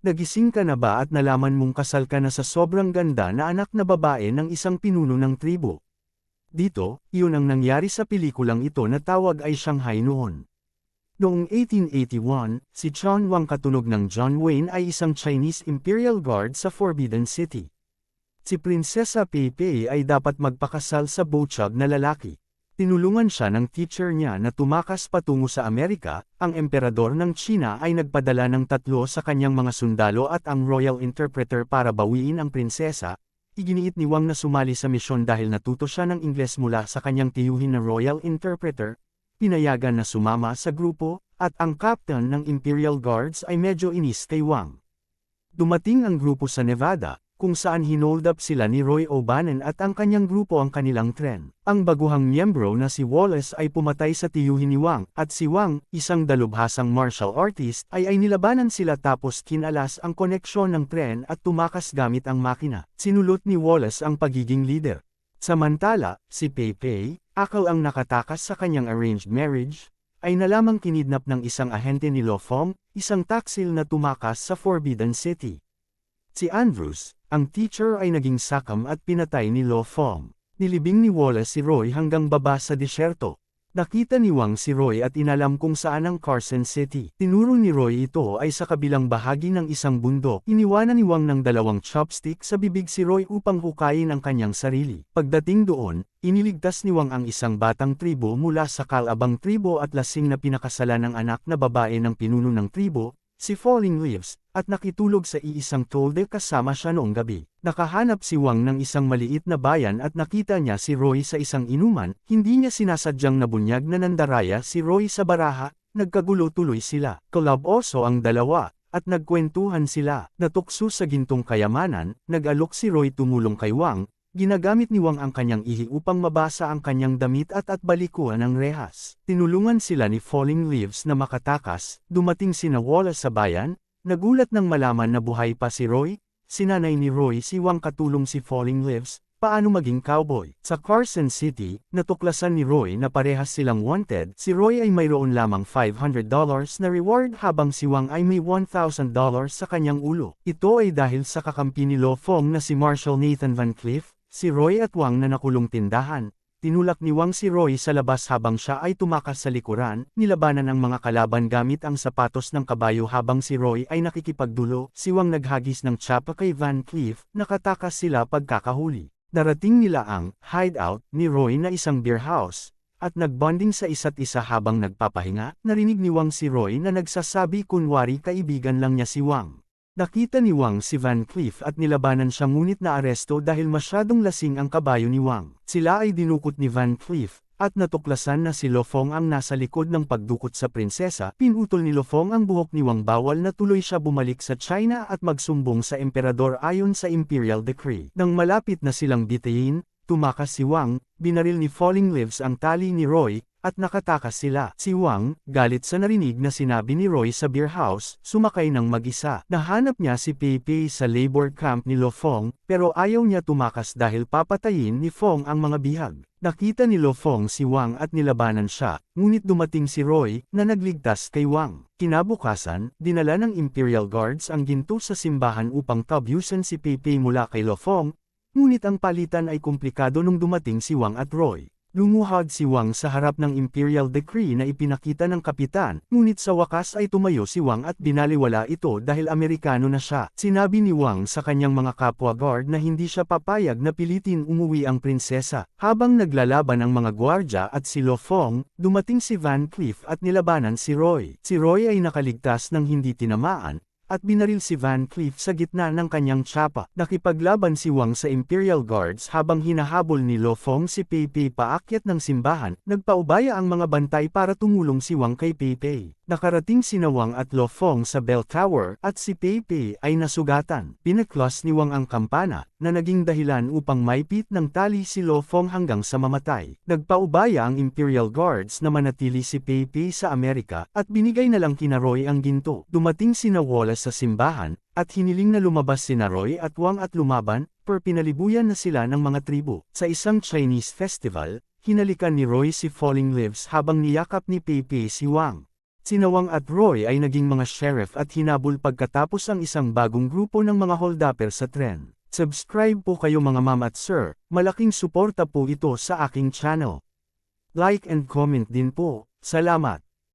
Nagising ka na ba at nalaman mong kasal ka na sa sobrang ganda na anak na babae ng isang pinuno ng tribo? Dito, iyon ang nangyari sa pelikulang ito na tawag ay Shanghai noon. Noong 1881, si John Wang katunog ng John Wayne ay isang Chinese Imperial Guard sa Forbidden City. Si Prinsesa Peipei ay dapat magpakasal sa Bochag na lalaki. Tinulungan siya ng teacher niya na tumakas patungo sa Amerika. Ang emperador ng China ay nagpadala ng 3 sa kanyang mga sundalo at ang royal interpreter para bawiin ang prinsesa. Iginiit ni Wang na sumali sa misyon dahil natuto siya ng Ingles mula sa kanyang tiyuhin na royal interpreter. Pinayagan na sumama sa grupo, at ang captain ng Imperial Guards ay medyo inis kay Wang. Dumating ang grupo sa Nevada, kung saan hinold up sila ni Roy O'Bannon at ang kanyang grupo ang kanilang tren. Ang baguhang miyembro na si Wallace ay pumatay sa tiyuhin ni Wang, at si Wang, isang dalubhasang martial artist, ay nilabanan sila tapos kinalas ang koneksyon ng tren at tumakas gamit ang makina. Sinulot ni Wallace ang pagiging leader. Samantala, si Peipei, akal ang nakatakas sa kanyang arranged marriage, ay nalamang kinidnap ng isang ahente ni Lo Fong, isang taksil na tumakas sa Forbidden City. Si Andrews, ang teacher ay naging sakam at pinatay ni Lo Fong. Nilibing ni Wallace si Roy hanggang baba sa disyerto. Nakita ni Wang si Roy at inalam kung saan ang Carson City. Tinuro ni Roy ito ay sa kabilang bahagi ng isang bundok. Iniwanan ni Wang ng 2 chopstick sa bibig si Roy upang hukayin ang kanyang sarili. Pagdating doon, iniligtas ni Wang ang isang batang tribo mula sa kalabang tribo at lasing na pinakasalan ng anak na babae ng pinuno ng tribo, si Falling Leaves, at nakitulog sa iisang tolde kasama siya noong gabi. Nakahanap si Wang ng isang maliit na bayan at nakita niya si Roy sa isang inuman. Hindi niya sinasadyang nabunyag na nandaraya si Roy sa baraha. Nagkagulo tuloy sila. Kalaboso ang dalawa, at nagkwentuhan sila. Natukso sa gintong kayamanan, nag-alok si Roy tumulong kay Wang. Ginagamit ni Wang ang kanyang ihi upang mabasa ang kanyang damit at balikuan ang rehas. Tinulungan sila ni Falling Leaves na makatakas. Dumating sina Wallace sa bayan. Nagulat nang malaman na buhay pa si Roy. Sinanay ni Roy si Wang katulong si Falling Leaves. Paano maging cowboy? Sa Carson City, natuklasan ni Roy na parehas silang wanted. Si Roy ay mayroon lamang $500 na reward habang si Wang ay may $1,000 sa kanyang ulo. Ito ay dahil sa kakampi ni Lo Fong na si Marshal Nathan Van Cleef. Si Roy at Wang na nakulong tindahan. Tinulak ni Wang si Roy sa labas habang siya ay tumakas sa likuran. Nilabanan ang mga kalaban gamit ang sapatos ng kabayo habang si Roy ay nakikipagdulo. Si Wang naghagis ng tsapa kay Van Cleef. Nakatakas sila pagkakahuli. Darating nila ang hideout ni Roy na isang beer house. At nagbonding sa isa't isa habang nagpapahinga. Narinig ni Wang si Roy na nagsasabi kunwari kaibigan lang niya si Wang. Nakita ni Wang si Van Cleef at nilabanan siya ngunit naaresto dahil masyadong lasing ang kabayo ni Wang. Sila ay dinukot ni Van Cleef, at natuklasan na si Lo Fong ang nasa likod ng pagdukot sa prinsesa. Pinutol ni Lo Fong ang buhok ni Wang bawal na tuloy siya bumalik sa China at magsumbong sa emperador ayon sa Imperial Decree. Nang malapit na silang bitayin, tumakas si Wang, binaril ni Falling Leaves ang tali ni Roy, at nakatakas sila. Si Wang, galit sa narinig na sinabi ni Roy sa beer house, sumakay ng mag-isa. Nahanap niya si Peipei sa labor camp ni Lo Fong, pero ayaw niya tumakas dahil papatayin ni Fong ang mga bihag. Nakita ni Lo Fong si Wang at nilabanan siya, ngunit dumating si Roy, na nagligtas kay Wang. Kinabukasan, dinala ng Imperial Guards ang ginto sa simbahan upang tabyusan si Peipei mula kay Lo Fong, ngunit ang palitan ay komplikado nung dumating si Wang at Roy. Lumuhod si Wang sa harap ng Imperial Decree na ipinakita ng kapitan, ngunit sa wakas ay tumayo si Wang at binaliwala ito dahil Amerikano na siya. Sinabi ni Wang sa kanyang mga kapwa guard na hindi siya papayag na pilitin umuwi ang prinsesa. Habang naglalaban ang mga gwardya at si Lo Fong, dumating si Van Cleef at nilabanan si Roy. Si Roy ay nakaligtas ng hindi tinamaan, at binaril si Van Cleef sa gitna ng kanyang tsapa. Nakipaglaban si Wang sa Imperial Guards habang hinahabol ni Lo Fong si Peipei paakyat ng simbahan. Nagpaubaya ang mga bantay para tumulong si Wang kay Peipei. Nakarating sina Wang at Lo Fong sa bell tower at si Peipei ay nasugatan. Pinaklos ni Wang ang kampana, na naging dahilan upang maipit ng tali si Lo Fong hanggang sa mamatay. Nagpaubaya ang Imperial Guards na manatili si Peipei sa Amerika at binigay na lang kina Roy ang ginto. Dumating sina Wallace sa simbahan, at hiniling na lumabas sina Roy at Wang at lumaban, pinalibuyan na sila ng mga tribo. Sa isang Chinese festival, hinalikan ni Roy si Falling Leaves habang niyakap ni Peipei si Wang. Sina Wang at Roy ay naging mga sheriff at hinabol pagkatapos ang isang bagong grupo ng mga holdupper sa tren. Subscribe po kayo mga ma'am at sir, malaking suporta po ito sa aking channel. Like and comment din po. Salamat.